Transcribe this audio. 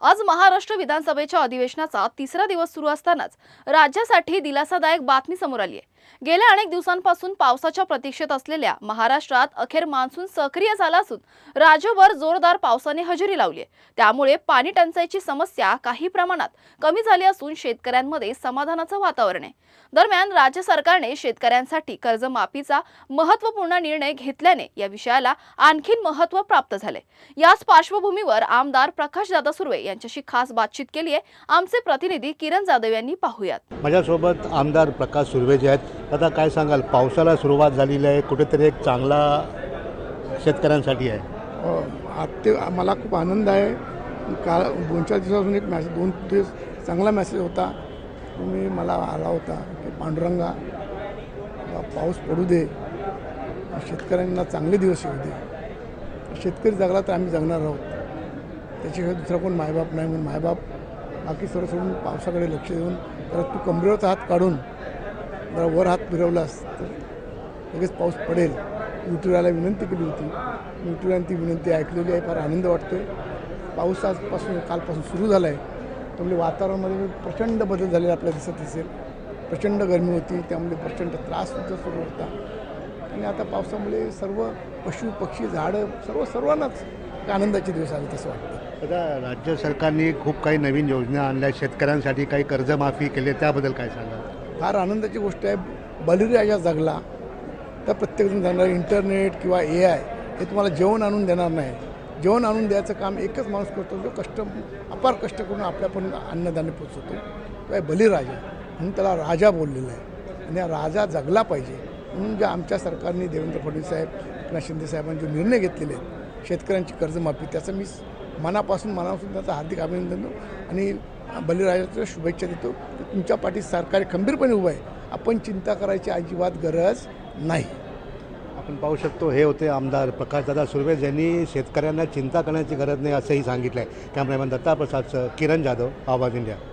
आज महाराष्ट्र विधानसभेच्या अधिवेशनाचा तिसरा दिवस सुरू असतानाच राज्यासाठी दिलासादायक बातमी समोर आली आहे। गेल्या अनेक दिवसांपासून पावसाच्या प्रतीक्षेत असलेल्या महाराष्ट्रात अखेर मान्सून सक्रिय झाला असून राज्यभर जोरदार पावसाने हजेरी लावली आहे। त्यामुळे पाणी टंचाईची समस्या काही प्रमाणात कमी झाली असून शेतकऱ्यांमध्ये समाधानाचं वातावरण आहे। दरम्यान राज्य सरकारने शेतकऱ्यांसाठी कर्जमाफीचा महत्त्वपूर्ण निर्णय घेतल्याने या विषयाला आणखीन महत्त्व प्राप्त झाले। याच पार्श्वभूमीवर आमदार प्रकाशदादा सुर्वे यांच्याशी खास बातचीत केली आहे। आमचे प्रतिनिधी किरण जाधव यांनी पाहूयात। माझ्यासोबत आमदार प्रकाश सुर्वे जे आहेत। आता काय सांगाल, पावसाला सुरुवात झालेली आहे, कुठेतरी एक चांगला शेतकऱ्यांसाठी आहे। ते मला खूप आनंद आहे। काल 2-4 दिवसापासून एक मेसेज 2 दिवस चांगला मेसेज होता, तुम्ही मला आला होता की पांडुरंगा पाऊस पडू दे, शेतकऱ्यांना चांगले दिवस येऊ दे। शेतकरी जगला तर आम्ही जगणार आहोत, त्याच्याशिवाय दुसरा कोण मायबाप नाही। म्हणून मायबाप बाकी सर्व सोडून पावसाकडे लक्ष देऊन तर तू कमरेवरचा हात काढून जरा वर हात फिरवलास तर लगेच पाऊस पडेल। युट्यूबला विनंती केली होती, युट्यूबला ती विनंती ऐकलेली आहे। फार आनंद वाटतो आहे। पाऊस आजपासून कालपासून सुरू झाला आहे, त्यामुळे वातावरणामध्ये प्रचंड बदल झालेला आपल्याला दिसत असेल। प्रचंड गरमी होती, त्यामुळे प्रचंड त्राससुद्धा सुरू होता। आणि आता पावसामुळे सर्व पशु पक्षी झाडं सर्वांनाच आनंदाचे दिवस आले तसं वाटतं। आता राज्य सरकारने खूप काही नवीन योजना आणल्या, शेतकऱ्यांसाठी काही कर्जमाफी केली, त्याबद्दल काय सांगाल? फार आनंदाची गोष्ट आहे। बळीराजा जगला तर प्रत्येकजण जाणार। इंटरनेट किंवा AI हे तुम्हाला जेवण आणून देणार नाही। जेवण आणून द्यायचं काम एकच माणूस करतो, जो अपार कष्ट करून आपल्यापर्यंत अन्नधान्य पोचवतो, तो आहे बळीराजा। म्हणून त्याला राजा बोललेलं आहे आणि हा राजा जगला पाहिजे। म्हणून ज्या आमच्या सरकारने देवेंद्र फडणवीस साहेब, एकनाथ शिंदे साहेबांनी जो निर्णय घेतलेले आहेत शेतकऱ्यांची कर्जमाफी, त्याचं मी मनापासून त्याचं हार्दिक अभिनंदन देतो आणि बळीराजाच्या शुभेच्छा देतो। तुमच्या पाठी सरकार खंबीरपणे उभं आहे, आपण चिंता करायची अजिबात गरज नाही। आपण पाहू शकतो, हे होते आमदार प्रकाशदादा सुर्वे, ज्यांनी शेतकऱ्यांना चिंता करण्याची गरज नाही असंही सांगितलं आहे। कॅमेरामॅन दत्ता प्रसादसह किरण जाधव, आवाज इंडिया।